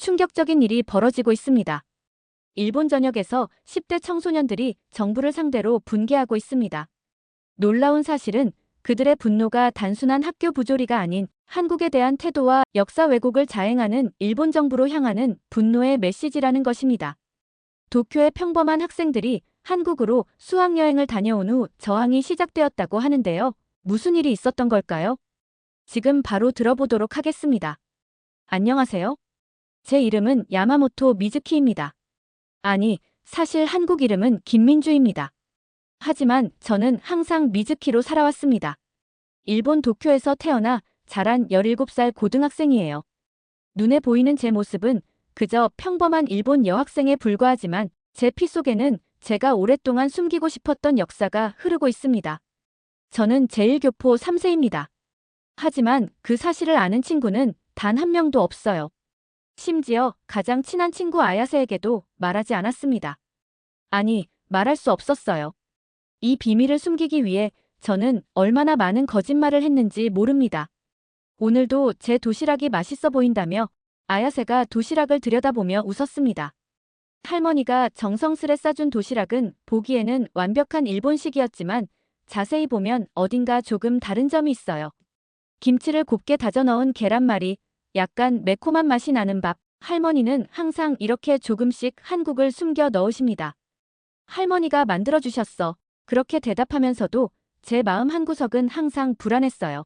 충격적인 일이 벌어지고 있습니다. 일본 전역에서 10대 청소년들이 정부를 상대로 분개하고 있습니다. 놀라운 사실은 그들의 분노가 단순한 학교 부조리가 아닌 한국에 대한 태도와 역사 왜곡을 자행하는 일본 정부로 향하는 분노의 메시지라는 것입니다. 도쿄의 평범한 학생들이 한국으로 수학여행을 다녀온 후 저항이 시작되었다고 하는데요. 무슨 일이 있었던 걸까요? 지금 바로 들어보도록 하겠습니다. 안녕하세요. 제 이름은 야마모토 미즈키입니다. 아니, 사실 한국 이름은 김민주입니다. 하지만 저는 항상 미즈키로 살아왔습니다. 일본 도쿄에서 태어나 자란 17살 고등학생이에요. 눈에 보이는 제 모습은 그저 평범한 일본 여학생에 불과하지만 제 피 속에는 제가 오랫동안 숨기고 싶었던 역사가 흐르고 있습니다. 저는 제1교포 3세입니다. 하지만 그 사실을 아는 친구는 단 한 명도 없어요. 심지어 가장 친한 친구 아야세에게도 말하지 않았습니다. 아니, 말할 수 없었어요. 이 비밀을 숨기기 위해 저는 얼마나 많은 거짓말을 했는지 모릅니다. 오늘도 제 도시락이 맛있어 보인다며 아야세가 도시락을 들여다보며 웃었습니다. 할머니가 정성스레 싸준 도시락은 보기에는 완벽한 일본식이었지만 자세히 보면 어딘가 조금 다른 점이 있어요. 김치를 곱게 다져 넣은 계란말이, 약간 매콤한 맛이 나는 밥. 할머니는 항상 이렇게 조금씩 한국을 숨겨 넣으십니다. 할머니가 만들어주셨어. 그렇게 대답하면서도 제 마음 한구석은 항상 불안했어요.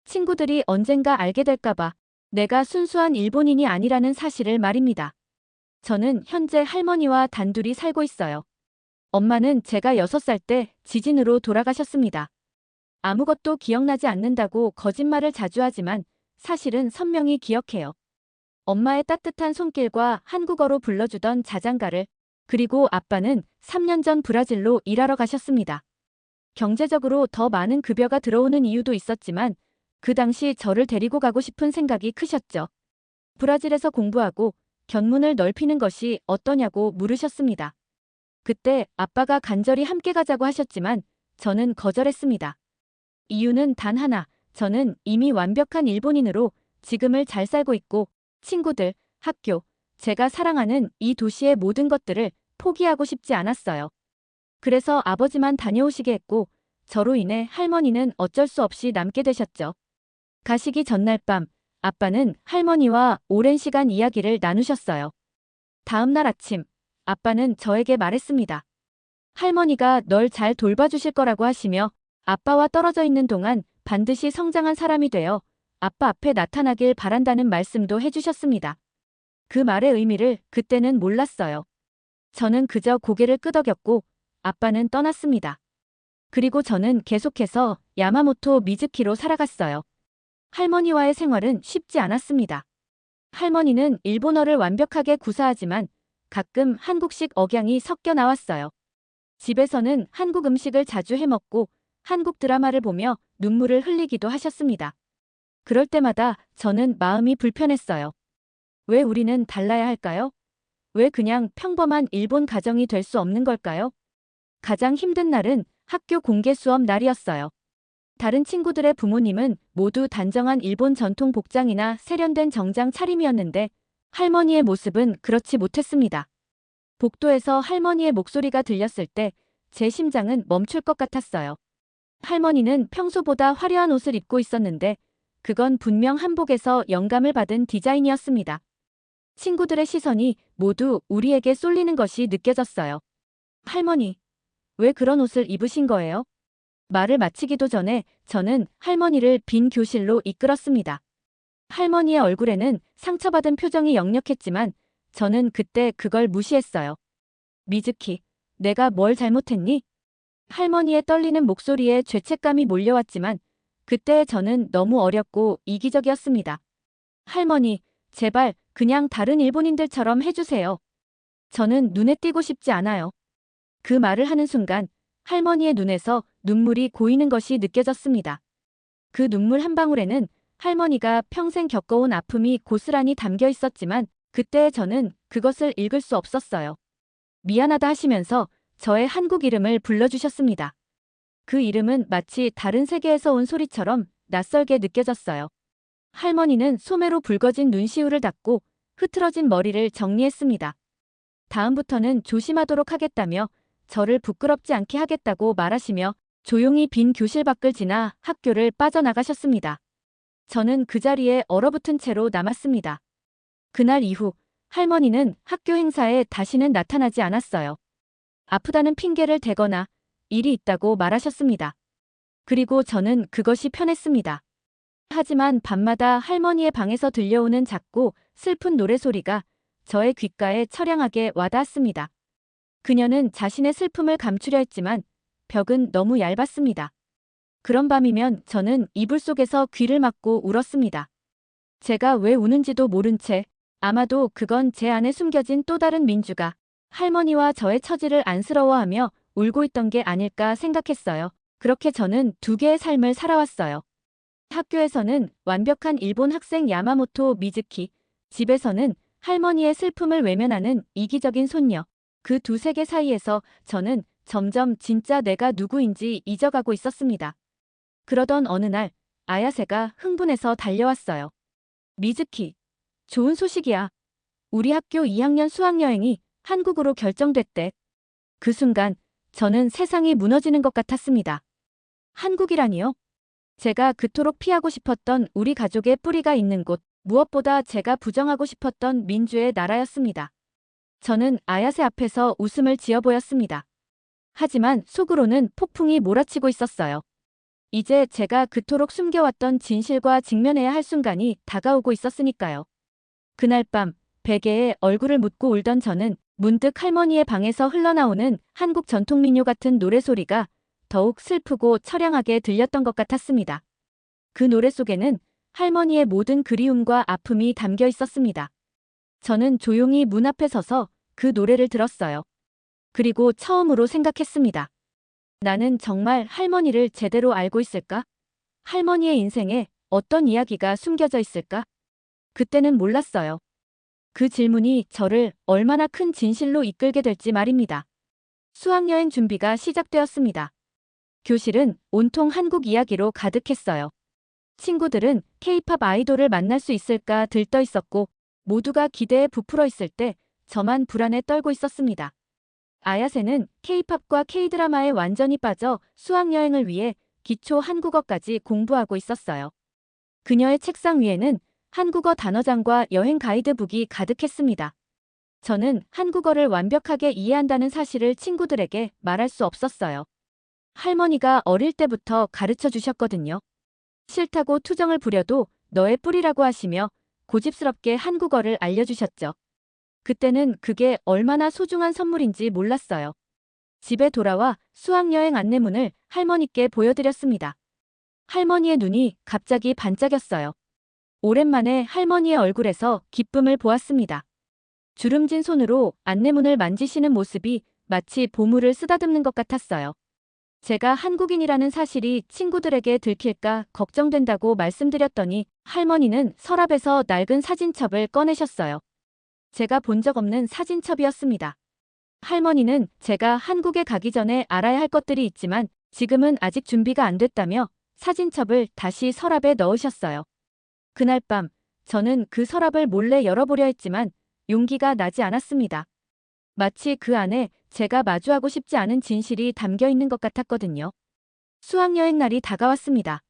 친구들이 언젠가 알게 될까봐 내가 순수한 일본인이 아니라는 사실을 말입니다. 저는 현재 할머니와 단둘이 살고 있어요. 엄마는 제가 6살 때 지진으로 돌아가셨습니다. 아무것도 기억나지 않는다고 거짓말을 자주 하지만 사실은 선명히 기억해요. 엄마의 따뜻한 손길과 한국어로 불러주던 자장가를, 그리고 아빠는 3년 전 브라질로 일하러 가셨습니다. 경제적으로 더 많은 급여가 들어오는 이유도 있었지만 그 당시 저를 데리고 가고 싶은 생각이 크셨죠. 브라질에서 공부하고 견문을 넓히는 것이 어떠냐고 물으셨습니다. 그때 아빠가 간절히 함께 가자고 하셨지만 저는 거절했습니다. 이유는 단 하나, 저는 이미 완벽한 일본인으로 지금을 잘 살고 있고 친구들, 학교, 제가 사랑하는 이 도시의 모든 것들을 포기하고 싶지 않았어요. 그래서 아버지만 다녀오시게 했고 저로 인해 할머니는 어쩔 수 없이 남게 되셨죠. 가시기 전날 밤, 아빠는 할머니와 오랜 시간 이야기를 나누셨어요. 다음 날 아침, 아빠는 저에게 말했습니다. 할머니가 널 잘 돌봐주실 거라고 하시며 아빠와 떨어져 있는 동안 반드시 성장한 사람이 되어 아빠 앞에 나타나길 바란다는 말씀도 해주셨습니다. 그 말의 의미를 그때는 몰랐어요. 저는 그저 고개를 끄덕였고 아빠는 떠났습니다. 그리고 저는 계속해서 야마모토 미즈키로 살아갔어요. 할머니와의 생활은 쉽지 않았습니다. 할머니는 일본어를 완벽하게 구사하지만 가끔 한국식 억양이 섞여 나왔어요. 집에서는 한국 음식을 자주 해먹고 한국 드라마를 보며 눈물을 흘리기도 하셨습니다. 그럴 때마다 저는 마음이 불편했어요. 왜 우리는 달라야 할까요? 왜 그냥 평범한 일본 가정이 될 수 없는 걸까요? 가장 힘든 날은 학교 공개 수업 날이었어요. 다른 친구들의 부모님은 모두 단정한 일본 전통 복장이나 세련된 정장 차림이었는데 할머니의 모습은 그렇지 못했습니다. 복도에서 할머니의 목소리가 들렸을 때 제 심장은 멈출 것 같았어요. 할머니는 평소보다 화려한 옷을 입고 있었는데 그건 분명 한복에서 영감을 받은 디자인이었습니다. 친구들의 시선이 모두 우리에게 쏠리는 것이 느껴졌어요. 할머니, 왜 그런 옷을 입으신 거예요? 말을 마치기도 전에 저는 할머니를 빈 교실로 이끌었습니다. 할머니의 얼굴에는 상처받은 표정이 역력했지만 저는 그때 그걸 무시했어요. 미즈키, 내가 뭘 잘못했니? 할머니의 떨리는 목소리에 죄책감이 몰려왔지만 그때 저는 너무 어렸고 이기적이었습니다. 할머니, 제발 그냥 다른 일본인들처럼 해주세요. 저는 눈에 띄고 싶지 않아요. 그 말을 하는 순간 할머니의 눈에서 눈물이 고이는 것이 느껴졌습니다. 그 눈물 한 방울에는 할머니가 평생 겪어온 아픔이 고스란히 담겨 있었지만 그때 저는 그것을 읽을 수 없었어요. 미안하다 하시면서 저의 한국 이름을 불러주셨습니다. 그 이름은 마치 다른 세계에서 온 소리처럼 낯설게 느껴졌어요. 할머니는 소매로 붉어진 눈시울을 닫고 흐트러진 머리를 정리했습니다. 다음부터는 조심하도록 하겠다며 저를 부끄럽지 않게 하겠다고 말하시며 조용히 빈 교실 밖을 지나 학교를 빠져나가셨습니다. 저는 그 자리에 얼어붙은 채로 남았습니다. 그날 이후 할머니는 학교 행사에 다시는 나타나지 않았어요. 아프다는 핑계를 대거나 일이 있다고 말하셨습니다. 그리고 저는 그것이 편했습니다. 하지만 밤마다 할머니의 방에서 들려오는 작고 슬픈 노래소리가 저의 귓가에 처량하게 와닿았습니다. 그녀는 자신의 슬픔을 감추려 했지만 벽은 너무 얇았습니다. 그런 밤이면 저는 이불 속에서 귀를 막고 울었습니다. 제가 왜 우는지도 모른 채 아마도 그건 제 안에 숨겨진 또 다른 민주가 할머니와 저의 처지를 안쓰러워하며 울고 있던 게 아닐까 생각했어요. 그렇게 저는 두 개의 삶을 살아왔어요. 학교에서는 완벽한 일본 학생 야마모토 미즈키, 집에서는 할머니의 슬픔을 외면하는 이기적인 손녀. 그 두 세계 사이에서 저는 점점 진짜 내가 누구인지 잊어가고 있었습니다. 그러던 어느 날 아야세가 흥분해서 달려왔어요. 미즈키, 좋은 소식이야. 우리 학교 2학년 수학여행이 한국으로 결정됐대. 그 순간 저는 세상이 무너지는 것 같았습니다. 한국이라니요? 제가 그토록 피하고 싶었던 우리 가족의 뿌리가 있는 곳, 무엇보다 제가 부정하고 싶었던 민주의 나라였습니다. 저는 아야세 앞에서 웃음을 지어 보였습니다. 하지만 속으로는 폭풍이 몰아치고 있었어요. 이제 제가 그토록 숨겨왔던 진실과 직면해야 할 순간이 다가오고 있었으니까요. 그날 밤 베개에 얼굴을 묻고 울던 저는 문득 할머니의 방에서 흘러나오는 한국 전통민요 같은 노래소리가 더욱 슬프고 처량하게 들렸던 것 같았습니다. 그 노래 속에는 할머니의 모든 그리움과 아픔이 담겨 있었습니다. 저는 조용히 문 앞에 서서 그 노래를 들었어요. 그리고 처음으로 생각했습니다. 나는 정말 할머니를 제대로 알고 있을까? 할머니의 인생에 어떤 이야기가 숨겨져 있을까? 그때는 몰랐어요. 그 질문이 저를 얼마나 큰 진실로 이끌게 될지 말입니다. 수학여행 준비가 시작되었습니다. 교실은 온통 한국 이야기로 가득했어요. 친구들은 K-팝 아이돌을 만날 수 있을까 들떠 있었고 모두가 기대에 부풀어 있을 때 저만 불안에 떨고 있었습니다. 아야세는 K-팝과 K-드라마에 완전히 빠져 수학여행을 위해 기초 한국어까지 공부하고 있었어요. 그녀의 책상 위에는 한국어 단어장과 여행 가이드북이 가득했습니다. 저는 한국어를 완벽하게 이해한다는 사실을 친구들에게 말할 수 없었어요. 할머니가 어릴 때부터 가르쳐 주셨거든요. 싫다고 투정을 부려도 너의 뿌리라고 하시며 고집스럽게 한국어를 알려주셨죠. 그때는 그게 얼마나 소중한 선물인지 몰랐어요. 집에 돌아와 수학여행 안내문을 할머니께 보여드렸습니다. 할머니의 눈이 갑자기 반짝였어요. 오랜만에 할머니의 얼굴에서 기쁨을 보았습니다. 주름진 손으로 안내문을 만지시는 모습이 마치 보물을 쓰다듬는 것 같았어요. 제가 한국인이라는 사실이 친구들에게 들킬까 걱정된다고 말씀드렸더니 할머니는 서랍에서 낡은 사진첩을 꺼내셨어요. 제가 본 적 없는 사진첩이었습니다. 할머니는 제가 한국에 가기 전에 알아야 할 것들이 있지만 지금은 아직 준비가 안 됐다며 사진첩을 다시 서랍에 넣으셨어요. 그날 밤 저는 그 서랍을 몰래 열어보려 했지만 용기가 나지 않았습니다. 마치 그 안에 제가 마주하고 싶지 않은 진실이 담겨 있는 것 같았거든요. 수학여행 날이 다가왔습니다.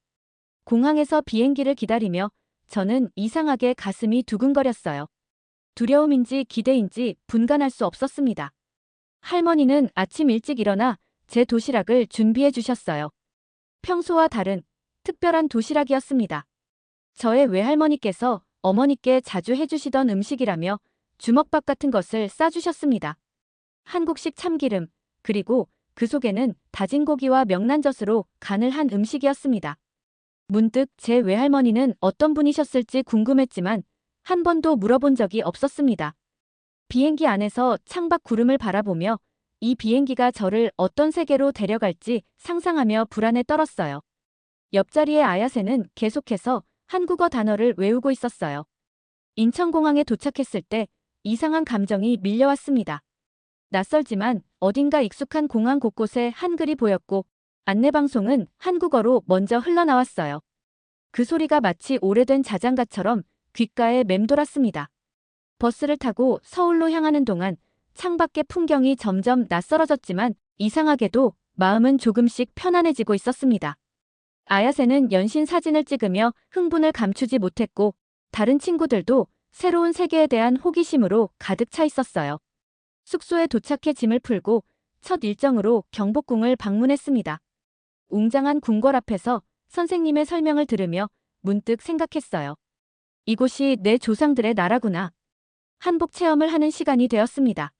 공항에서 비행기를 기다리며 저는 이상하게 가슴이 두근거렸어요. 두려움인지 기대인지 분간할 수 없었습니다. 할머니는 아침 일찍 일어나 제 도시락을 준비해 주셨어요. 평소와 다른 특별한 도시락이었습니다. 저의 외할머니께서 어머니께 자주 해주시던 음식이라며 주먹밥 같은 것을 싸주셨습니다. 한국식 참기름, 그리고 그 속에는 다진 고기와 명란젓으로 간을 한 음식이었습니다. 문득 제 외할머니는 어떤 분이셨을지 궁금했지만 한 번도 물어본 적이 없었습니다. 비행기 안에서 창밖 구름을 바라보며 이 비행기가 저를 어떤 세계로 데려갈지 상상하며 불안에 떨었어요. 옆자리의 아야세는 계속해서 한국어 단어를 외우고 있었어요. 인천공항에 도착했을 때 이상한 감정이 밀려왔습니다. 낯설지만 어딘가 익숙한 공항 곳곳에 한글이 보였고 안내방송은 한국어로 먼저 흘러나왔어요. 그 소리가 마치 오래된 자장가처럼 귓가에 맴돌았습니다. 버스를 타고 서울로 향하는 동안 창밖의 풍경이 점점 낯설어졌지만 이상하게도 마음은 조금씩 편안해지고 있었습니다. 아야세는 연신 사진을 찍으며 흥분을 감추지 못했고 다른 친구들도 새로운 세계에 대한 호기심으로 가득 차 있었어요. 숙소에 도착해 짐을 풀고 첫 일정으로 경복궁을 방문했습니다. 웅장한 궁궐 앞에서 선생님의 설명을 들으며 문득 생각했어요. 이곳이 내 조상들의 나라구나. 한복 체험을 하는 시간이 되었습니다.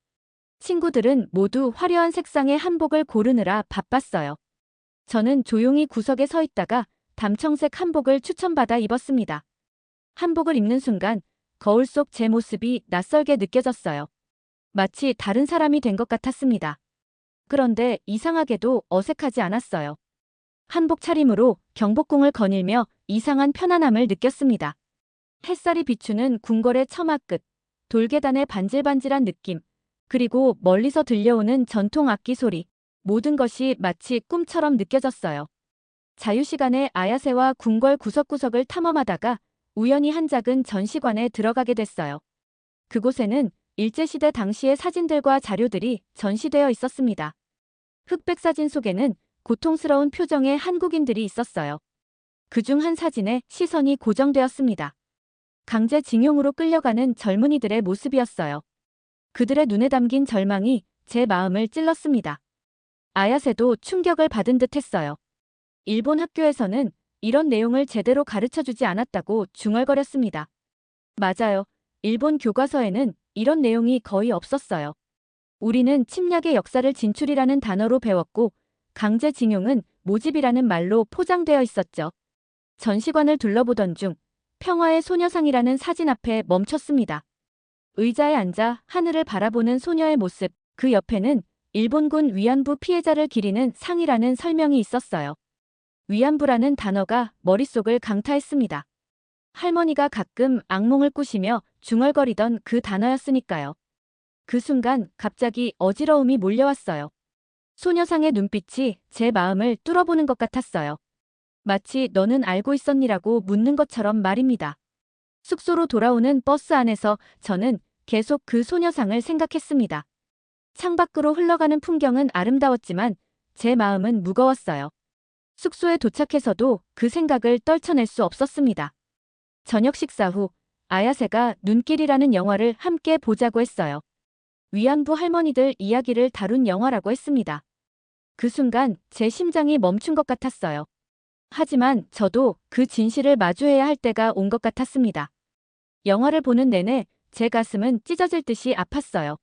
친구들은 모두 화려한 색상의 한복을 고르느라 바빴어요. 저는 조용히 구석에 서 있다가 담청색 한복을 추천받아 입었습니다. 한복을 입는 순간 거울 속 제 모습이 낯설게 느껴졌어요. 마치 다른 사람이 된 것 같았습니다. 그런데 이상하게도 어색하지 않았어요. 한복 차림으로 경복궁을 거닐며 이상한 편안함을 느꼈습니다. 햇살이 비추는 궁궐의 처마 끝, 돌계단의 반질반질한 느낌, 그리고 멀리서 들려오는 전통 악기 소리, 모든 것이 마치 꿈처럼 느껴졌어요. 자유시간에 아야세와 궁궐 구석구석을 탐험하다가 우연히 한 작은 전시관에 들어가게 됐어요. 그곳에는 일제시대 당시의 사진들과 자료들이 전시되어 있었습니다. 흑백 사진 속에는 고통스러운 표정의 한국인들이 있었어요. 그중 한 사진에 시선이 고정되었습니다. 강제징용으로 끌려가는 젊은이들의 모습이었어요. 그들의 눈에 담긴 절망이 제 마음을 찔렀습니다. 아야세도 충격을 받은 듯 했어요. 일본 학교에서는 이런 내용을 제대로 가르쳐주지 않았다고 중얼거렸습니다. 맞아요. 일본 교과서에는 이런 내용이 거의 없었어요. 우리는 침략의 역사를 진출이라는 단어로 배웠고 강제징용은 모집이라는 말로 포장되어 있었죠. 전시관을 둘러보던 중 평화의 소녀상이라는 사진 앞에 멈췄습니다. 의자에 앉아 하늘을 바라보는 소녀의 모습, 그 옆에는 일본군 위안부 피해자를 기리는 상이라는 설명이 있었어요. 위안부라는 단어가 머릿속을 강타했습니다. 할머니가 가끔 악몽을 꾸시며 중얼거리던 그 단어였으니까요. 그 순간 갑자기 어지러움이 몰려왔어요. 소녀상의 눈빛이 제 마음을 뚫어보는 것 같았어요. 마치 너는 알고 있었니라고 묻는 것처럼 말입니다. 숙소로 돌아오는 버스 안에서 저는 계속 그 소녀상을 생각했습니다. 창밖으로 흘러가는 풍경은 아름다웠지만 제 마음은 무거웠어요. 숙소에 도착해서도 그 생각을 떨쳐낼 수 없었습니다. 저녁 식사 후 아야세가 눈길이라는 영화를 함께 보자고 했어요. 위안부 할머니들 이야기를 다룬 영화라고 했습니다. 그 순간 제 심장이 멈춘 것 같았어요. 하지만 저도 그 진실을 마주해야 할 때가 온 것 같았습니다. 영화를 보는 내내 제 가슴은 찢어질 듯이 아팠어요.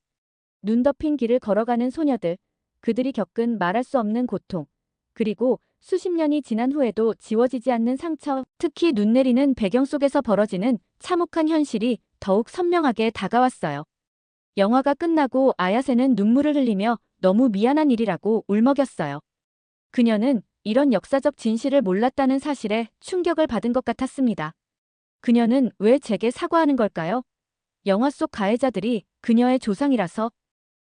눈 덮인 길을 걸어가는 소녀들, 그들이 겪은 말할 수 없는 고통, 그리고 수십 년이 지난 후에도 지워지지 않는 상처, 특히 눈 내리는 배경 속에서 벌어지는 참혹한 현실이 더욱 선명하게 다가왔어요. 영화가 끝나고 아야세는 눈물을 흘리며 너무 미안한 일이라고 울먹였어요. 그녀는 이런 역사적 진실을 몰랐다는 사실에 충격을 받은 것 같았습니다. 그녀는 왜 제게 사과하는 걸까요? 영화 속 가해자들이 그녀의 조상이라서?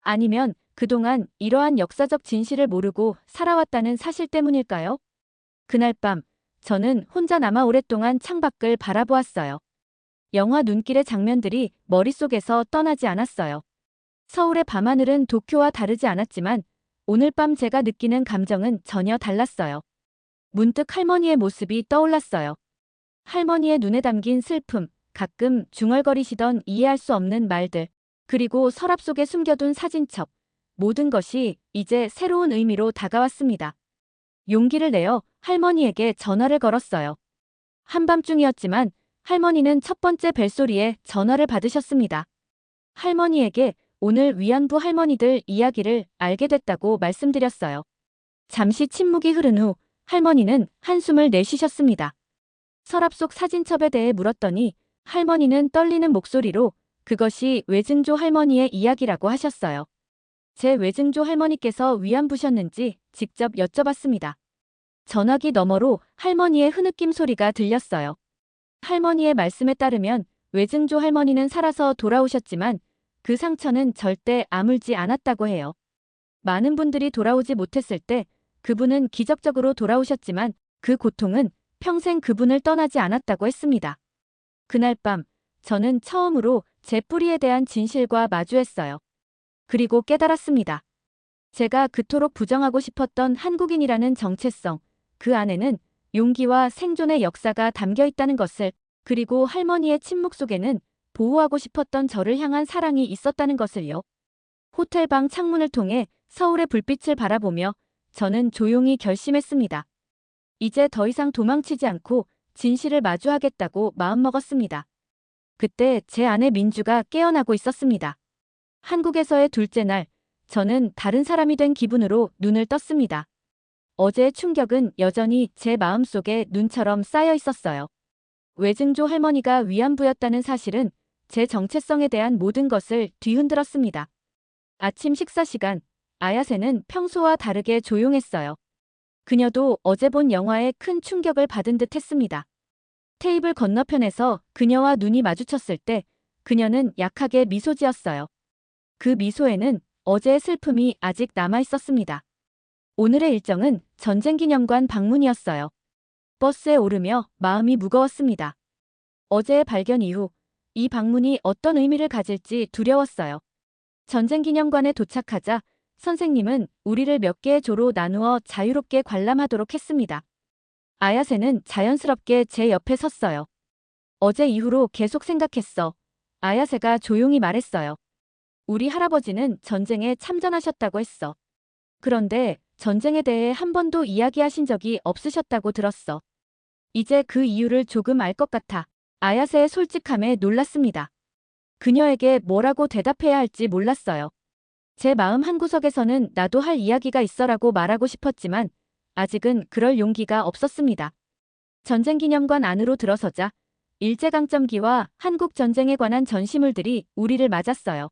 아니면 그동안 이러한 역사적 진실을 모르고 살아왔다는 사실 때문일까요? 그날 밤, 저는 혼자 남아 오랫동안 창밖을 바라보았어요. 영화 눈길의 장면들이 머릿속에서 떠나지 않았어요. 서울의 밤하늘은 도쿄와 다르지 않았지만 오늘 밤 제가 느끼는 감정은 전혀 달랐어요. 문득 할머니의 모습이 떠올랐어요. 할머니의 눈에 담긴 슬픔, 가끔 중얼거리시던 이해할 수 없는 말들, 그리고 서랍 속에 숨겨둔 사진첩, 모든 것이 이제 새로운 의미로 다가왔습니다. 용기를 내어 할머니에게 전화를 걸었어요. 한밤중이었지만 할머니는 첫 번째 벨소리에 전화를 받으셨습니다. 할머니에게 오늘 위안부 할머니들 이야기를 알게 됐다고 말씀드렸어요. 잠시 침묵이 흐른 후 할머니는 한숨을 내쉬셨습니다. 서랍 속 사진첩에 대해 물었더니 할머니는 떨리는 목소리로 그것이 외증조 할머니의 이야기라고 하셨어요. 제 외증조 할머니께서 위안부셨는지 직접 여쭤봤습니다. 전화기 너머로 할머니의 흐느낌 소리가 들렸어요. 할머니의 말씀에 따르면 외증조 할머니는 살아서 돌아오셨지만 그 상처는 절대 아물지 않았다고 해요. 많은 분들이 돌아오지 못했을 때 그분은 기적적으로 돌아오셨지만 그 고통은 평생 그분을 떠나지 않았다고 했습니다. 그날 밤 저는 처음으로 제 뿌리에 대한 진실과 마주했어요. 그리고 깨달았습니다. 제가 그토록 부정하고 싶었던 한국인이라는 정체성, 그 안에는 용기와 생존의 역사가 담겨 있다는 것을, 그리고 할머니의 침묵 속에는 보호하고 싶었던 저를 향한 사랑이 있었다는 것을요. 호텔 방 창문을 통해 서울의 불빛을 바라보며 저는 조용히 결심했습니다. 이제 더 이상 도망치지 않고 진실을 마주하겠다고 마음먹었습니다. 그때 제 아내 민주가 깨어나고 있었습니다. 한국에서의 둘째 날, 저는 다른 사람이 된 기분으로 눈을 떴습니다. 어제의 충격은 여전히 제 마음속에 눈처럼 쌓여 있었어요. 외증조 할머니가 위안부였다는 사실은 제 정체성에 대한 모든 것을 뒤흔들었습니다. 아침 식사 시간, 아야세는 평소와 다르게 조용했어요. 그녀도 어제 본 영화에 큰 충격을 받은 듯 했습니다. 테이블 건너편에서 그녀와 눈이 마주쳤을 때 그녀는 약하게 미소 지었어요. 그 미소에는 어제의 슬픔이 아직 남아 있었습니다. 오늘의 일정은 전쟁기념관 방문이었어요. 버스에 오르며 마음이 무거웠습니다. 어제의 발견 이후 이 방문이 어떤 의미를 가질지 두려웠어요. 전쟁기념관에 도착하자 선생님은 우리를 몇 개의 조로 나누어 자유롭게 관람하도록 했습니다. 아야세는 자연스럽게 제 옆에 섰어요. 어제 이후로 계속 생각했어. 아야세가 조용히 말했어요. 우리 할아버지는 전쟁에 참전하셨다고 했어. 그런데 전쟁에 대해 한 번도 이야기하신 적이 없으셨다고 들었어. 이제 그 이유를 조금 알 것 같아. 아야세의 솔직함에 놀랐습니다. 그녀에게 뭐라고 대답해야 할지 몰랐어요. 제 마음 한구석에서는 나도 할 이야기가 있어라고 말하고 싶었지만 아직은 그럴 용기가 없었습니다. 전쟁기념관 안으로 들어서자 일제강점기와 한국전쟁에 관한 전시물들이 우리를 맞았어요.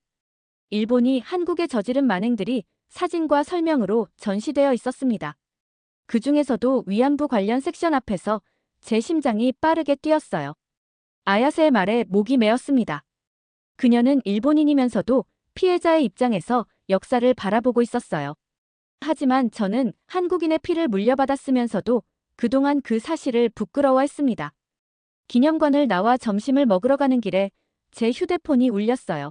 일본이 한국에 저지른 만행들이 사진과 설명으로 전시되어 있었습니다. 그 중에서도 위안부 관련 섹션 앞에서 제 심장이 빠르게 뛰었어요. 아야세의 말에 목이 메었습니다. 그녀는 일본인이면서도 피해자의 입장에서 역사를 바라보고 있었어요. 하지만 저는 한국인의 피를 물려받았으면서도 그동안 그 사실을 부끄러워했습니다. 기념관을 나와 점심을 먹으러 가는 길에 제 휴대폰이 울렸어요.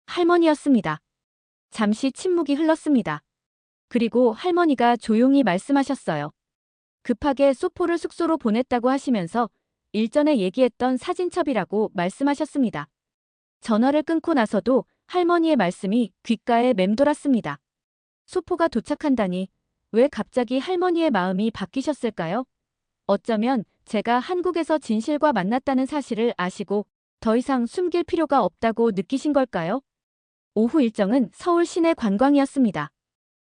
할머니였습니다. 잠시 침묵이 흘렀습니다. 그리고 할머니가 조용히 말씀하셨어요. 급하게 소포를 숙소로 보냈다고 하시면서 일전에 얘기했던 사진첩이라고 말씀하셨습니다. 전화를 끊고 나서도 할머니의 말씀이 귓가에 맴돌았습니다. 소포가 도착한다니 왜 갑자기 할머니의 마음이 바뀌셨을까요? 어쩌면 제가 한국에서 진실과 만났다는 사실을 아시고 더 이상 숨길 필요가 없다고 느끼신 걸까요? 오후 일정은 서울 시내 관광이었습니다.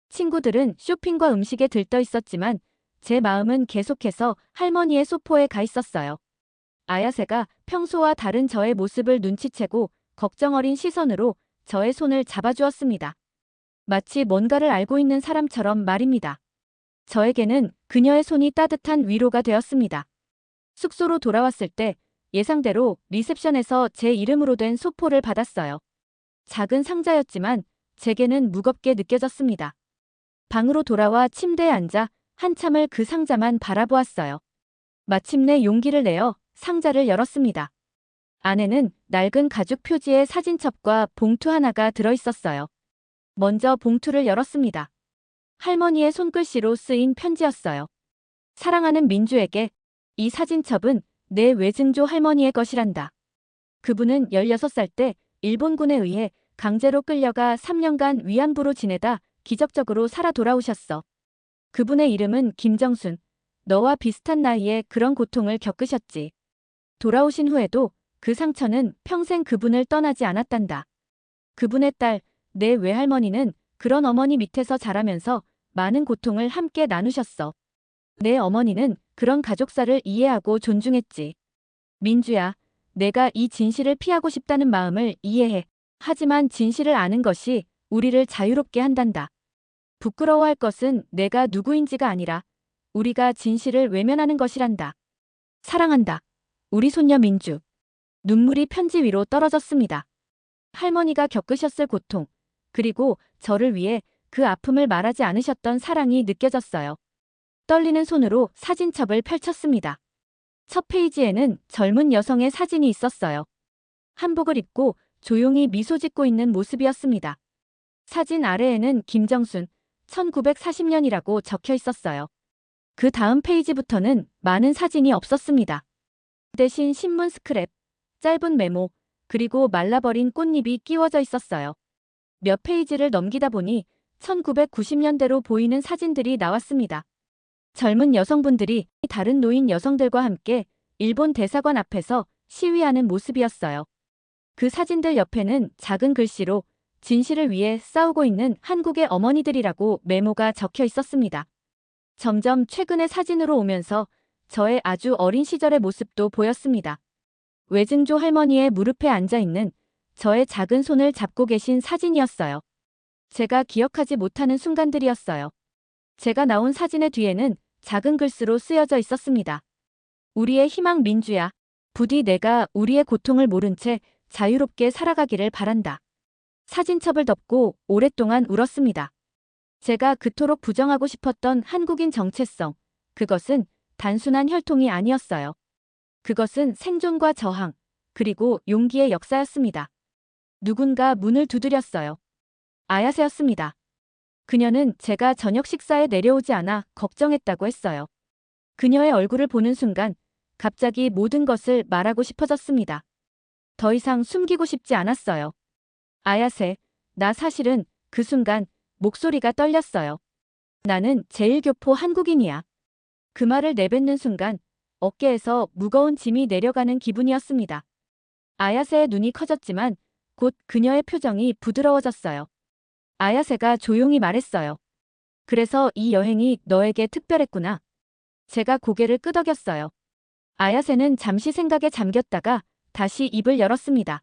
친구들은 쇼핑과 음식에 들떠 있었지만 제 마음은 계속해서 할머니의 소포에 가 있었어요. 아야세가 평소와 다른 저의 모습을 눈치채고 걱정 어린 시선으로 저의 손을 잡아주었습니다. 마치 뭔가를 알고 있는 사람처럼 말입니다. 저에게는 그녀의 손이 따뜻한 위로가 되었습니다. 숙소로 돌아왔을 때 예상대로 리셉션에서 제 이름으로 된 소포를 받았어요. 작은 상자였지만 제게는 무겁게 느껴졌습니다. 방으로 돌아와 침대에 앉아 한참을 그 상자만 바라보았어요. 마침내 용기를 내어 상자를 열었습니다. 안에는 낡은 가죽 표지의 사진첩과 봉투 하나가 들어있었어요. 먼저 봉투를 열었습니다. 할머니의 손글씨로 쓰인 편지였어요. 사랑하는 민주에게 이 사진첩은 내 외증조 할머니의 것이란다. 그분은 16살 때 일본군에 의해 강제로 끌려가 3년간 위안부로 지내다 기적적으로 살아 돌아오셨어. 그분의 이름은 김정순. 너와 비슷한 나이에 그런 고통을 겪으셨지. 돌아오신 후에도 그 상처는 평생 그분을 떠나지 않았단다. 그분의 딸, 내 외할머니는 그런 어머니 밑에서 자라면서 많은 고통을 함께 나누셨어. 내 어머니는 그런 가족사를 이해하고 존중했지. 민주야, 내가 이 진실을 피하고 싶다는 마음을 이해해. 하지만 진실을 아는 것이 우리를 자유롭게 한단다. 부끄러워할 것은 내가 누구인지가 아니라 우리가 진실을 외면하는 것이란다. 사랑한다. 우리 손녀 민주. 눈물이 편지 위로 떨어졌습니다. 할머니가 겪으셨을 고통, 그리고 저를 위해 그 아픔을 말하지 않으셨던 사랑이 느껴졌어요. 떨리는 손으로 사진첩을 펼쳤습니다. 첫 페이지에는 젊은 여성의 사진이 있었어요. 한복을 입고 조용히 미소 짓고 있는 모습이었습니다. 사진 아래에는 김정순 1940년이라고 적혀 있었어요. 그 다음 페이지부터는 많은 사진이 없었습니다. 대신 신문 스크랩, 짧은 메모, 그리고 말라버린 꽃잎이 끼워져 있었어요. 몇 페이지를 넘기다 보니 1990년대로 보이는 사진들이 나왔습니다. 젊은 여성분들이 다른 노인 여성들과 함께 일본 대사관 앞에서 시위하는 모습이었어요. 그 사진들 옆에는 작은 글씨로 진실을 위해 싸우고 있는 한국의 어머니들이라고 메모가 적혀 있었습니다. 점점 최근의 사진으로 오면서 저의 아주 어린 시절의 모습도 보였습니다. 외증조 할머니의 무릎에 앉아있는 저의 작은 손을 잡고 계신 사진이었어요. 제가 기억하지 못하는 순간들이었어요. 제가 나온 사진의 뒤에는 작은 글씨로 쓰여져 있었습니다. 우리의 희망 민주야. 부디 내가 우리의 고통을 모른 채 자유롭게 살아가기를 바란다. 사진첩을 덮고 오랫동안 울었습니다. 제가 그토록 부정하고 싶었던 한국인 정체성, 그것은 단순한 혈통이 아니었어요. 그것은 생존과 저항, 그리고 용기의 역사였습니다. 누군가 문을 두드렸어요. 아야세였습니다. 그녀는 제가 저녁 식사에 내려오지 않아 걱정했다고 했어요. 그녀의 얼굴을 보는 순간 갑자기 모든 것을 말하고 싶어졌습니다. 더 이상 숨기고 싶지 않았어요. 아야세, 나 사실은 그 순간 목소리가 떨렸어요. 나는 제1교포 한국인이야. 그 말을 내뱉는 순간 어깨에서 무거운 짐이 내려가는 기분이었습니다. 아야세의 눈이 커졌지만 곧 그녀의 표정이 부드러워졌어요. 아야세가 조용히 말했어요. 그래서 이 여행이 너에게 특별했구나. 제가 고개를 끄덕였어요. 아야세는 잠시 생각에 잠겼다가 다시 입을 열었습니다.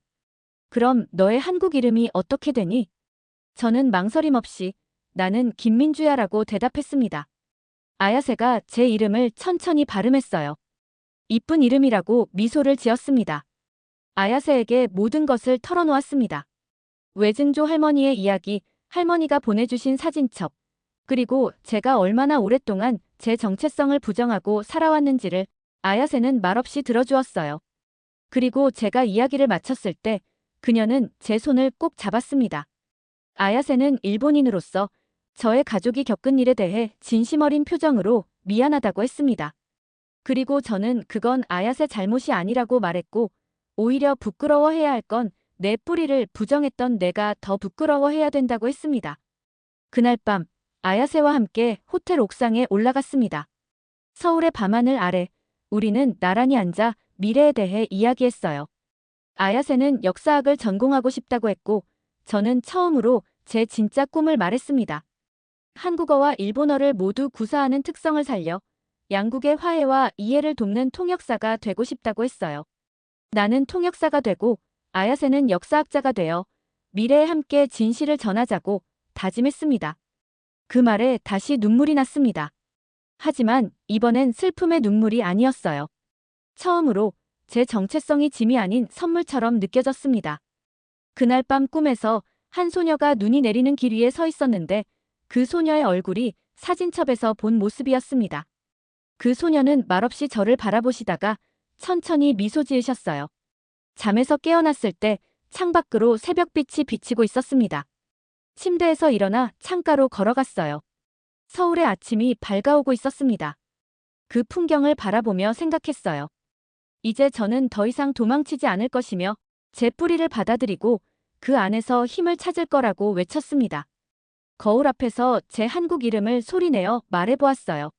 그럼 너의 한국 이름이 어떻게 되니? 저는 망설임 없이 나는 김민주야라고 대답했습니다. 아야세가 제 이름을 천천히 발음했어요. 이쁜 이름이라고 미소를 지었습니다. 아야세에게 모든 것을 털어놓았습니다. 외증조 할머니의 이야기, 할머니가 보내주신 사진첩, 그리고 제가 얼마나 오랫동안 제 정체성을 부정하고 살아왔는지를 아야세는 말없이 들어주었어요. 그리고 제가 이야기를 마쳤을 때 그녀는 제 손을 꼭 잡았습니다. 아야세는 일본인으로서 저의 가족이 겪은 일에 대해 진심 어린 표정으로 미안하다고 했습니다. 그리고 저는 그건 아야세 잘못이 아니라고 말했고 오히려 부끄러워해야 할 건 내 뿌리를 부정했던 내가 더 부끄러워해야 된다고 했습니다. 그날 밤 아야세와 함께 호텔 옥상에 올라갔습니다. 서울의 밤하늘 아래 우리는 나란히 앉아 미래에 대해 이야기했어요. 아야세는 역사학을 전공하고 싶다고 했고 저는 처음으로 제 진짜 꿈을 말했습니다. 한국어와 일본어를 모두 구사하는 특성을 살려 양국의 화해와 이해를 돕는 통역사가 되고 싶다고 했어요. 나는 통역사가 되고 아야세는 역사학자가 되어 미래에 함께 진실을 전하자고 다짐했습니다. 그 말에 다시 눈물이 났습니다. 하지만 이번엔 슬픔의 눈물이 아니었어요. 처음으로 제 정체성이 짐이 아닌 선물처럼 느껴졌습니다. 그날 밤 꿈에서 한 소녀가 눈이 내리는 길 위에 서 있었는데 그 소녀의 얼굴이 사진첩에서 본 모습이었습니다. 그 소녀는 말없이 저를 바라보시다가 천천히 미소 지으셨어요. 잠에서 깨어났을 때 창밖으로 새벽빛이 비치고 있었습니다. 침대에서 일어나 창가로 걸어갔어요. 서울의 아침이 밝아오고 있었습니다. 그 풍경을 바라보며 생각했어요. 이제 저는 더 이상 도망치지 않을 것이며 제 뿌리를 받아들이고 그 안에서 힘을 찾을 거라고 외쳤습니다. 거울 앞에서 제 한국 이름을 소리내어 말해보았어요.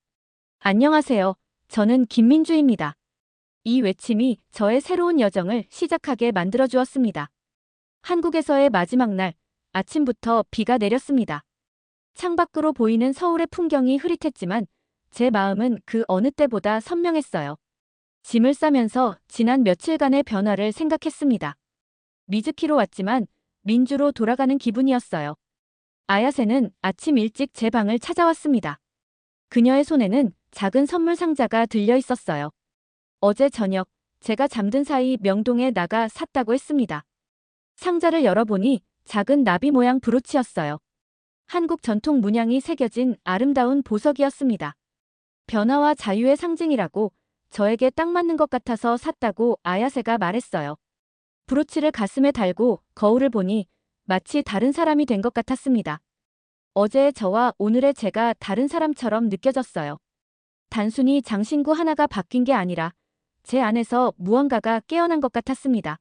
안녕하세요. 저는 김민주입니다. 이 외침이 저의 새로운 여정을 시작하게 만들어주었습니다. 한국에서의 마지막 날, 아침부터 비가 내렸습니다. 창밖으로 보이는 서울의 풍경이 흐릿했지만 제 마음은 그 어느 때보다 선명했어요. 짐을 싸면서 지난 며칠간의 변화를 생각했습니다. 미즈키로 왔지만 민주로 돌아가는 기분이었어요. 아야세는 아침 일찍 제 방을 찾아왔습니다. 그녀의 손에는 작은 선물 상자가 들려 있었어요. 어제 저녁 제가 잠든 사이 명동에 나가 샀다고 했습니다. 상자를 열어보니 작은 나비 모양 브로치였어요. 한국 전통 문양이 새겨진 아름다운 보석이었습니다. 변화와 자유의 상징이라고 저에게 딱 맞는 것 같아서 샀다고 아야세가 말했어요. 브로치를 가슴에 달고 거울을 보니 마치 다른 사람이 된 것 같았습니다. 어제의 저와 오늘의 제가 다른 사람처럼 느껴졌어요. 단순히 장신구 하나가 바뀐 게 아니라 제 안에서 무언가가 깨어난 것 같았습니다.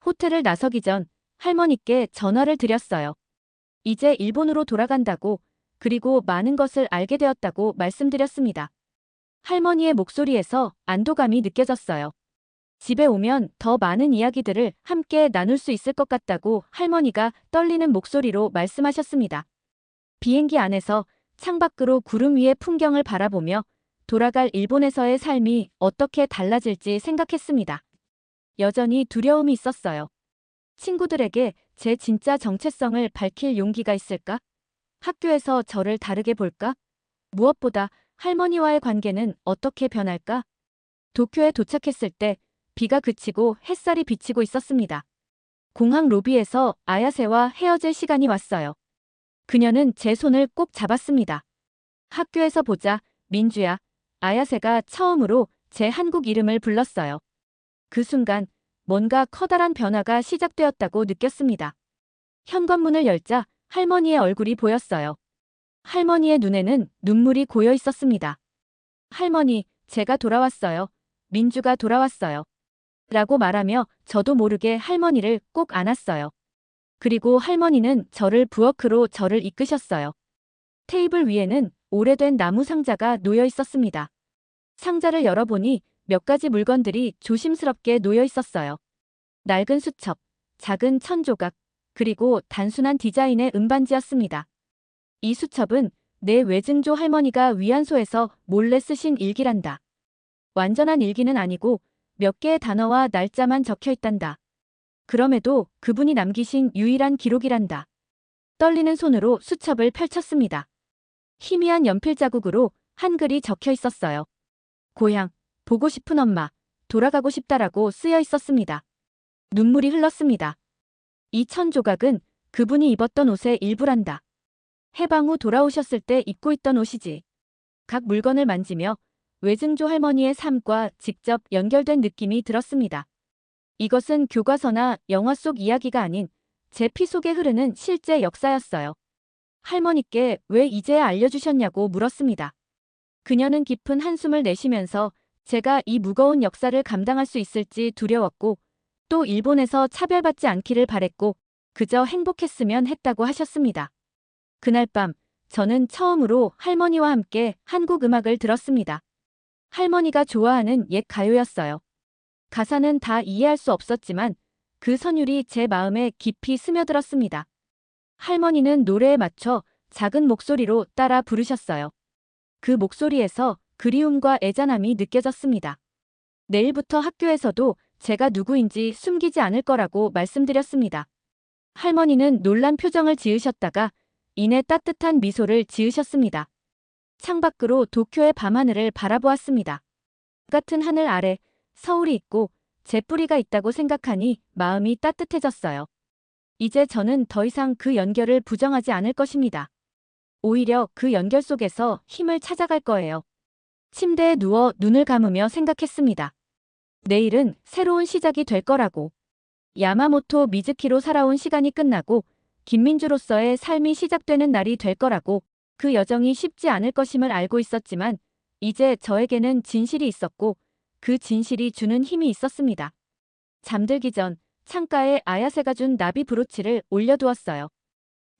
호텔을 나서기 전 할머니께 전화를 드렸어요. 이제 일본으로 돌아간다고, 그리고 많은 것을 알게 되었다고 말씀드렸습니다. 할머니의 목소리에서 안도감이 느껴졌어요. 집에 오면 더 많은 이야기들을 함께 나눌 수 있을 것 같다고 할머니가 떨리는 목소리로 말씀하셨습니다. 비행기 안에서 창밖으로 구름 위의 풍경을 바라보며 돌아갈 일본에서의 삶이 어떻게 달라질지 생각했습니다. 여전히 두려움이 있었어요. 친구들에게 제 진짜 정체성을 밝힐 용기가 있을까? 학교에서 저를 다르게 볼까? 무엇보다 할머니와의 관계는 어떻게 변할까? 도쿄에 도착했을 때 비가 그치고 햇살이 비치고 있었습니다. 공항 로비에서 아야세와 헤어질 시간이 왔어요. 그녀는 제 손을 꼭 잡았습니다. 학교에서 보자, 민주야. 아야세가 처음으로 제 한국 이름을 불렀어요. 그 순간 뭔가 커다란 변화가 시작되었다고 느꼈습니다. 현관문을 열자 할머니의 얼굴이 보였어요. 할머니의 눈에는 눈물이 고여 있었습니다. 할머니, 제가 돌아왔어요. 민주가 돌아왔어요. 라고 말하며 저도 모르게 할머니를 꼭 안았어요. 그리고 할머니는 저를 부엌으로 저를 이끄셨어요. 테이블 위에는 오래된 나무 상자가 놓여 있었습니다. 상자를 열어보니 몇 가지 물건들이 조심스럽게 놓여 있었어요. 낡은 수첩, 작은 천조각, 그리고 단순한 디자인의 은반지였습니다. 이 수첩은 내 외증조 할머니가 위안소에서 몰래 쓰신 일기란다. 완전한 일기는 아니고 몇 개의 단어와 날짜만 적혀 있단다. 그럼에도 그분이 남기신 유일한 기록이란다. 떨리는 손으로 수첩을 펼쳤습니다. 희미한 연필 자국으로 한글이 적혀 있었어요. 고향, 보고 싶은 엄마, 돌아가고 싶다라고 쓰여 있었습니다. 눈물이 흘렀습니다. 이 천조각은 그분이 입었던 옷의 일부란다. 해방 후 돌아오셨을 때 입고 있던 옷이지. 각 물건을 만지며 외증조 할머니의 삶과 직접 연결된 느낌이 들었습니다. 이것은 교과서나 영화 속 이야기가 아닌 제 피 속에 흐르는 실제 역사였어요. 할머니께 왜 이제야 알려주셨냐고 물었습니다. 그녀는 깊은 한숨을 내쉬면서 제가 이 무거운 역사를 감당할 수 있을지 두려웠고 또 일본에서 차별받지 않기를 바랬고 그저 행복했으면 했다고 하셨습니다. 그날 밤 저는 처음으로 할머니와 함께 한국 음악을 들었습니다. 할머니가 좋아하는 옛 가요였어요. 가사는 다 이해할 수 없었지만 그 선율이 제 마음에 깊이 스며들었습니다. 할머니는 노래에 맞춰 작은 목소리로 따라 부르셨어요. 그 목소리에서 그리움과 애잔함이 느껴졌습니다. 내일부터 학교에서도 제가 누구인지 숨기지 않을 거라고 말씀드렸습니다. 할머니는 놀란 표정을 지으셨다가 이내 따뜻한 미소를 지으셨습니다. 창밖으로 도쿄의 밤하늘을 바라보았습니다. 같은 하늘 아래 서울이 있고 제 뿌리가 있다고 생각하니 마음이 따뜻해졌어요. 이제 저는 더 이상 그 연결을 부정하지 않을 것입니다. 오히려 그 연결 속에서 힘을 찾아갈 거예요. 침대에 누워 눈을 감으며 생각했습니다. 내일은 새로운 시작이 될 거라고. 야마모토 미즈키로 살아온 시간이 끝나고 김민주로서의 삶이 시작되는 날이 될 거라고. 그 여정이 쉽지 않을 것임을 알고 있었지만 이제 저에게는 진실이 있었고 그 진실이 주는 힘이 있었습니다. 잠들기 전 창가에 아야세가 준 나비 브로치를 올려두었어요.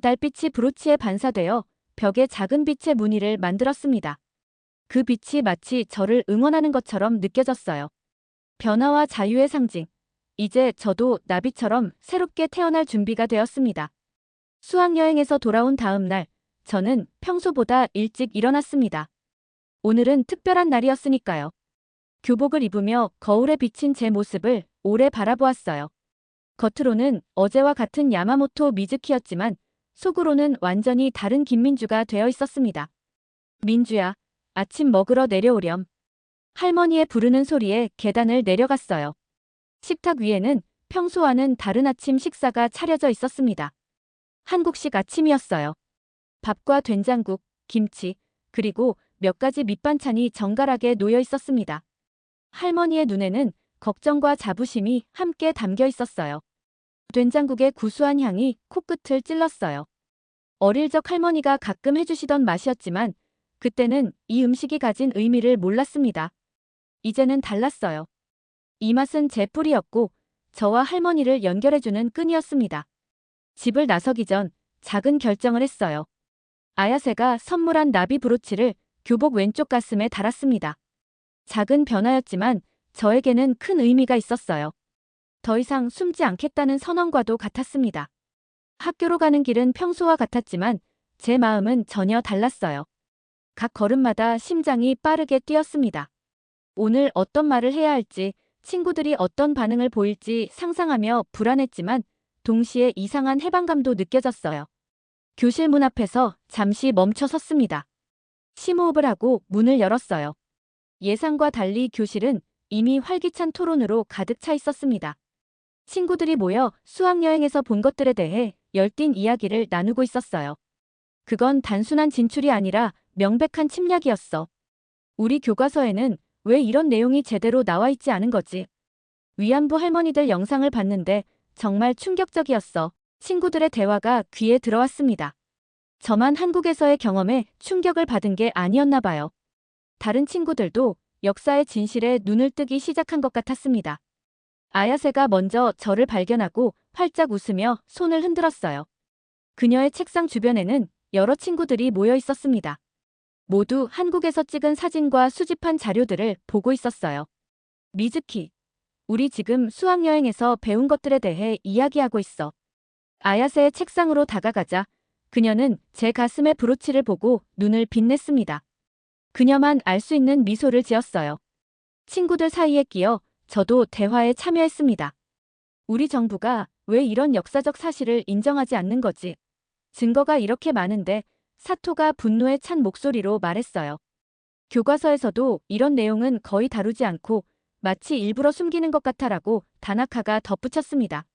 달빛이 브로치에 반사되어 벽에 작은 빛의 무늬를 만들었습니다. 그 빛이 마치 저를 응원하는 것처럼 느껴졌어요. 변화와 자유의 상징. 이제 저도 나비처럼 새롭게 태어날 준비가 되었습니다. 수학여행에서 돌아온 다음 날, 저는 평소보다 일찍 일어났습니다. 오늘은 특별한 날이었으니까요. 교복을 입으며 거울에 비친 제 모습을 오래 바라보았어요. 겉으로는 어제와 같은 야마모토 미즈키였지만 속으로는 완전히 다른 김민주가 되어 있었습니다. 민주야, 아침 먹으러 내려오렴. 할머니의 부르는 소리에 계단을 내려갔어요. 식탁 위에는 평소와는 다른 아침 식사가 차려져 있었습니다. 한국식 아침이었어요. 밥과 된장국, 김치, 그리고 몇 가지 밑반찬이 정갈하게 놓여 있었습니다. 할머니의 눈에는 걱정과 자부심이 함께 담겨 있었어요. 된장국의 구수한 향이 코끝을 찔렀어요. 어릴 적 할머니가 가끔 해주시던 맛이었지만 그때는 이 음식이 가진 의미를 몰랐습니다. 이제는 달랐어요. 이 맛은 제 뿌리였고 저와 할머니를 연결해주는 끈이었습니다. 집을 나서기 전 작은 결정을 했어요. 아야세가 선물한 나비 브로치를 교복 왼쪽 가슴에 달았습니다. 작은 변화였지만 저에게는 큰 의미가 있었어요. 더 이상 숨지 않겠다는 선언과도 같았습니다. 학교로 가는 길은 평소와 같았지만 제 마음은 전혀 달랐어요. 각 걸음마다 심장이 빠르게 뛰었습니다. 오늘 어떤 말을 해야 할지, 친구들이 어떤 반응을 보일지 상상하며 불안했지만 동시에 이상한 해방감도 느껴졌어요. 교실 문 앞에서 잠시 멈춰 섰습니다. 심호흡을 하고 문을 열었어요. 예상과 달리 교실은 이미 활기찬 토론으로 가득 차 있었습니다. 친구들이 모여 수학여행에서 본 것들에 대해 열띤 이야기를 나누고 있었어요. 그건 단순한 진출이 아니라 명백한 침략이었어. 우리 교과서에는 왜 이런 내용이 제대로 나와 있지 않은 거지? 위안부 할머니들 영상을 봤는데 정말 충격적이었어. 친구들의 대화가 귀에 들어왔습니다. 저만 한국에서의 경험에 충격을 받은 게 아니었나 봐요. 다른 친구들도 역사의 진실에 눈을 뜨기 시작한 것 같았습니다. 아야세가 먼저 저를 발견하고 활짝 웃으며 손을 흔들었어요. 그녀의 책상 주변에는 여러 친구들이 모여 있었습니다. 모두 한국에서 찍은 사진과 수집한 자료들을 보고 있었어요. 미즈키, 우리 지금 수학여행에서 배운 것들에 대해 이야기하고 있어. 아야세의 책상으로 다가가자 그녀는 제 가슴의 브로치를 보고 눈을 빛냈습니다. 그녀만 알 수 있는 미소를 지었어요. 친구들 사이에 끼어 저도 대화에 참여했습니다. 우리 정부가 왜 이런 역사적 사실을 인정하지 않는 거지? 증거가 이렇게 많은데 사토가 분노에 찬 목소리로 말했어요. 교과서에서도 이런 내용은 거의 다루지 않고 마치 일부러 숨기는 것 같아라고 다나카가 덧붙였습니다.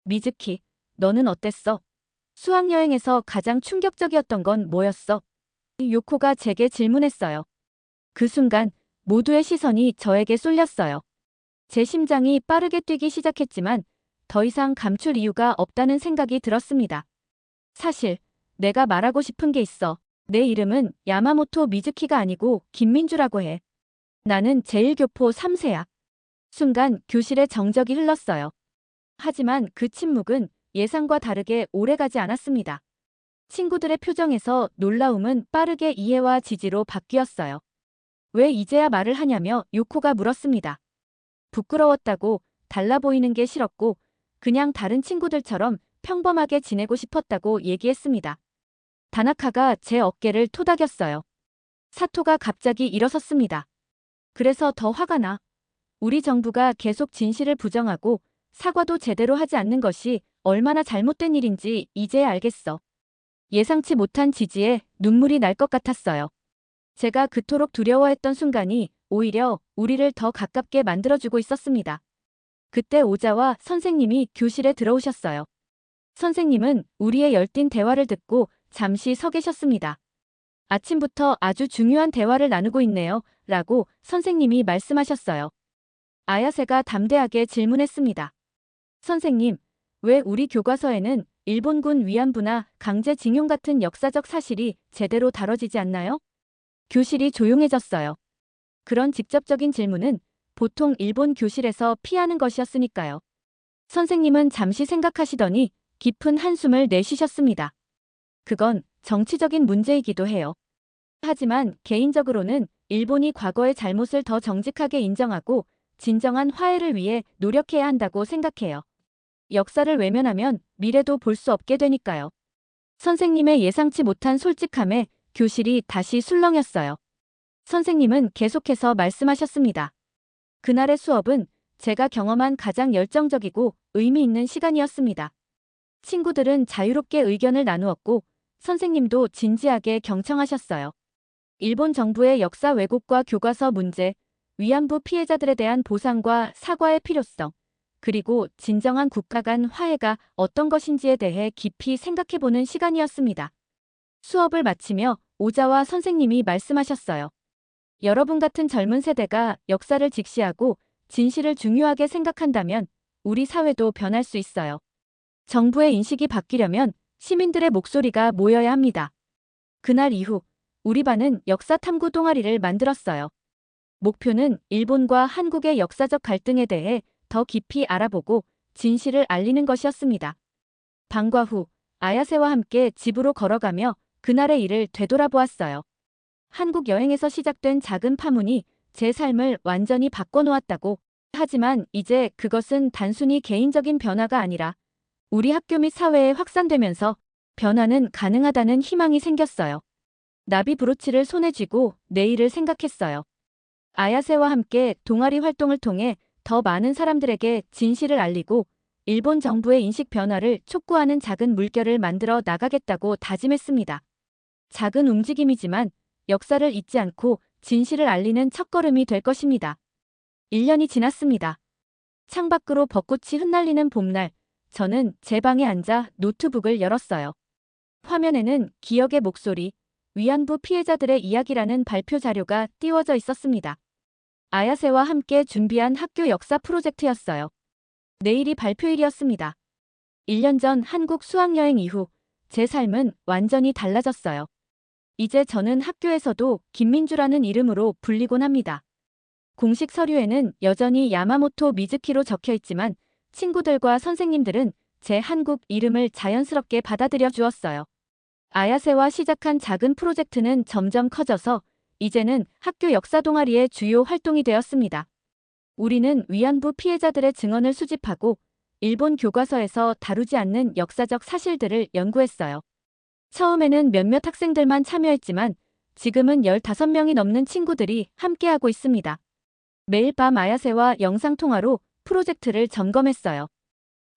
미즈키, 너는 어땠어? 수학여행에서 가장 충격적이었던 건 뭐였어? 요코가 제게 질문했어요. 그 순간 모두의 시선이 저에게 쏠렸어요. 제 심장이 빠르게 뛰기 시작했지만 더 이상 감출 이유가 없다는 생각이 들었습니다. 사실 내가 말하고 싶은 게 있어. 내 이름은 야마모토 미즈키가 아니고 김민주라고 해. 나는 제1교포 3세야. 순간 교실에 정적이 흘렀어요. 하지만 그 침묵은 예상과 다르게 오래가지 않았습니다. 친구들의 표정에서 놀라움은 빠르게 이해와 지지로 바뀌었어요. 왜 이제야 말을 하냐며 요코가 물었습니다. 부끄러웠다고, 달라 보이는 게 싫었고 그냥 다른 친구들처럼 평범하게 지내고 싶었다고 얘기했습니다. 다나카가 제 어깨를 토닥였어요. 사토가 갑자기 일어섰습니다. 그래서 더 화가 나. 우리 정부가 계속 진실을 부정하고 사과도 제대로 하지 않는 것이 얼마나 잘못된 일인지 이제야 알겠어. 예상치 못한 지지에 눈물이 날 것 같았어요. 제가 그토록 두려워했던 순간이 오히려 우리를 더 가깝게 만들어주고 있었습니다. 그때 오자와 선생님이 교실에 들어오셨어요. 선생님은 우리의 열띤 대화를 듣고 잠시 서 계셨습니다. 아침부터 아주 중요한 대화를 나누고 있네요. 라고 선생님이 말씀하셨어요. 아야세가 담대하게 질문했습니다. 선생님, 왜 우리 교과서에는 일본군 위안부나 강제징용 같은 역사적 사실이 제대로 다뤄지지 않나요? 교실이 조용해졌어요. 그런 직접적인 질문은 보통 일본 교실에서 피하는 것이었으니까요. 선생님은 잠시 생각하시더니 깊은 한숨을 내쉬셨습니다. 그건 정치적인 문제이기도 해요. 하지만 개인적으로는 일본이 과거의 잘못을 더 정직하게 인정하고 진정한 화해를 위해 노력해야 한다고 생각해요. 역사를 외면하면 미래도 볼 수 없게 되니까요. 선생님의 예상치 못한 솔직함에 교실이 다시 술렁였어요. 선생님은 계속해서 말씀하셨습니다. 그날의 수업은 제가 경험한 가장 열정적이고 의미 있는 시간이었습니다. 친구들은 자유롭게 의견을 나누었고 선생님도 진지하게 경청하셨어요. 일본 정부의 역사 왜곡과 교과서 문제, 위안부 피해자들에 대한 보상과 사과의 필요성, 그리고 진정한 국가 간 화해가 어떤 것인지에 대해 깊이 생각해보는 시간이었습니다. 수업을 마치며 오자와 선생님이 말씀하셨어요. 여러분 같은 젊은 세대가 역사를 직시하고 진실을 중요하게 생각한다면 우리 사회도 변할 수 있어요. 정부의 인식이 바뀌려면 시민들의 목소리가 모여야 합니다. 그날 이후 우리 반은 역사 탐구 동아리를 만들었어요. 목표는 일본과 한국의 역사적 갈등에 대해 더 깊이 알아보고 진실을 알리는 것이었습니다. 방과 후 아야세와 함께 집으로 걸어가며 그날의 일을 되돌아보았어요. 한국 여행에서 시작된 작은 파문이 제 삶을 완전히 바꿔놓았다고. 하지만 이제 그것은 단순히 개인적인 변화가 아니라 우리 학교 및 사회에 확산되면서 변화는 가능하다는 희망이 생겼어요. 나비 브로치를 손에 쥐고 내일을 생각했어요. 아야세와 함께 동아리 활동을 통해 더 많은 사람들에게 진실을 알리고 일본 정부의 인식 변화를 촉구하는 작은 물결을 만들어 나가겠다고 다짐했습니다. 작은 움직임이지만 역사를 잊지 않고 진실을 알리는 첫걸음이 될 것입니다. 1년이 지났습니다. 창밖으로 벚꽃이 흩날리는 봄날, 저는 제 방에 앉아 노트북을 열었어요. 화면에는 기억의 목소리, 위안부 피해자들의 이야기라는 발표 자료가 띄워져 있었습니다. 아야세와 함께 준비한 학교 역사 프로젝트였어요. 내일이 발표일이었습니다. 1년 전 한국 수학여행 이후 제 삶은 완전히 달라졌어요. 이제 저는 학교에서도 김민주라는 이름으로 불리곤 합니다. 공식 서류에는 여전히 야마모토 미즈키로 적혀 있지만 친구들과 선생님들은 제 한국 이름을 자연스럽게 받아들여 주었어요. 아야세와 시작한 작은 프로젝트는 점점 커져서 이제는 학교 역사 동아리의 주요 활동이 되었습니다. 우리는 위안부 피해자들의 증언을 수집하고 일본 교과서에서 다루지 않는 역사적 사실들을 연구했어요. 처음에는 몇몇 학생들만 참여했지만 지금은 15명이 넘는 친구들이 함께하고 있습니다. 매일 밤 아야세와 영상통화로 프로젝트를 점검했어요.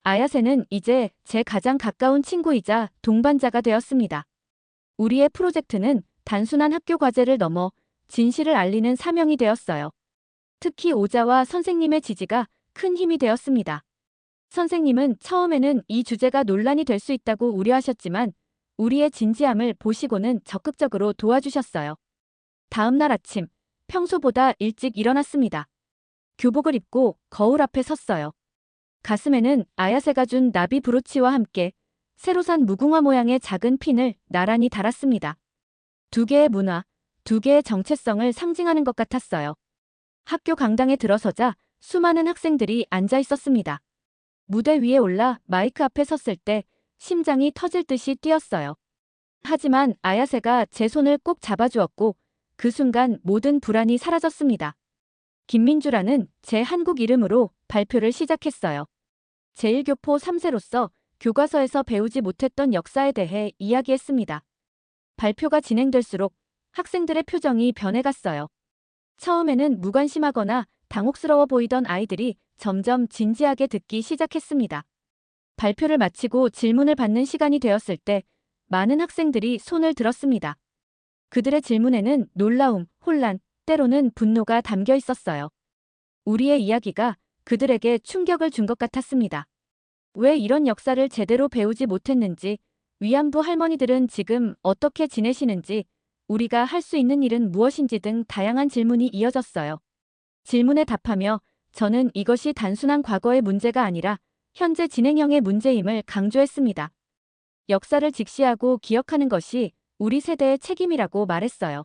아야세는 이제 제 가장 가까운 친구이자 동반자가 되었습니다. 우리의 프로젝트는 단순한 학교 과제를 넘어 진실을 알리는 사명이 되었어요. 특히 오자와 선생님의 지지가 큰 힘이 되었습니다. 선생님은 처음에는 이 주제가 논란이 될 수 있다고 우려하셨지만 우리의 진지함을 보시고는 적극적으로 도와주셨어요. 다음 날 아침, 평소보다 일찍 일어났습니다. 교복을 입고 거울 앞에 섰어요. 가슴에는 아야세가 준 나비 브로치와 함께 새로 산 무궁화 모양의 작은 핀을 나란히 달았습니다. 두 개의 문화, 두 개의 정체성을 상징하는 것 같았어요. 학교 강당에 들어서자 수많은 학생들이 앉아 있었습니다. 무대 위에 올라 마이크 앞에 섰을 때 심장이 터질 듯이 뛰었어요. 하지만 아야세가 제 손을 꼭 잡아주었고 그 순간 모든 불안이 사라졌습니다. 김민주라는 제 한국 이름으로 발표를 시작했어요. 제1교포 3세로서 교과서에서 배우지 못했던 역사에 대해 이야기했습니다. 발표가 진행될수록 학생들의 표정이 변해갔어요. 처음에는 무관심하거나 당혹스러워 보이던 아이들이 점점 진지하게 듣기 시작했습니다. 발표를 마치고 질문을 받는 시간이 되었을 때 많은 학생들이 손을 들었습니다. 그들의 질문에는 놀라움, 혼란, 때로는 분노가 담겨 있었어요. 우리의 이야기가 그들에게 충격을 준 것 같았습니다. 왜 이런 역사를 제대로 배우지 못했는지, 위안부 할머니들은 지금 어떻게 지내시는지, 우리가 할 수 있는 일은 무엇인지 등 다양한 질문이 이어졌어요. 질문에 답하며 저는 이것이 단순한 과거의 문제가 아니라 현재 진행형의 문제임을 강조했습니다. 역사를 직시하고 기억하는 것이 우리 세대의 책임이라고 말했어요.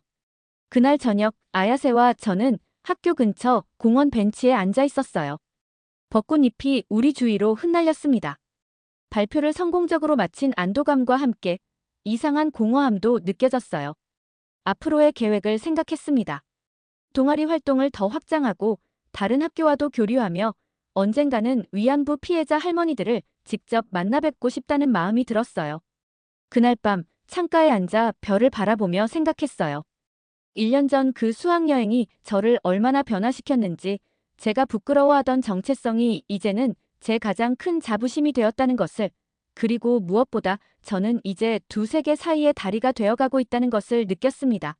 그날 저녁 아야세와 저는 학교 근처 공원 벤치에 앉아 있었어요. 벚꽃잎이 우리 주위로 흩날렸습니다. 발표를 성공적으로 마친 안도감과 함께 이상한 공허함도 느껴졌어요. 앞으로의 계획을 생각했습니다. 동아리 활동을 더 확장하고 다른 학교와도 교류하며 언젠가는 위안부 피해자 할머니들을 직접 만나 뵙고 싶다는 마음이 들었어요. 그날 밤 창가에 앉아 별을 바라보며 생각했어요. 1년 전 그 수학여행이 저를 얼마나 변화시켰는지, 제가 부끄러워하던 정체성이 이제는 제 가장 큰 자부심이 되었다는 것을, 그리고 무엇보다 저는 이제 두 세계 사이의 다리가 되어가고 있다는 것을 느꼈습니다.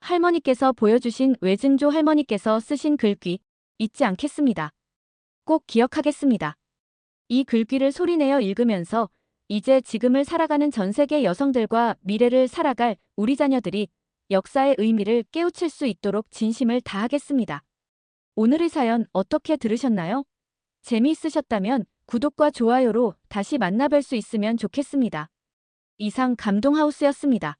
할머니께서 보여주신 외증조 할머니께서 쓰신 글귀, 잊지 않겠습니다. 꼭 기억하겠습니다. 이 글귀를 소리내어 읽으면서 이제 지금을 살아가는 전 세계 여성들과 미래를 살아갈 우리 자녀들이 역사의 의미를 깨우칠 수 있도록 진심을 다하겠습니다. 오늘의 사연 어떻게 들으셨나요? 재미있으셨다면 구독과 좋아요로 다시 만나뵐 수 있으면 좋겠습니다. 이상 감동하우스였습니다.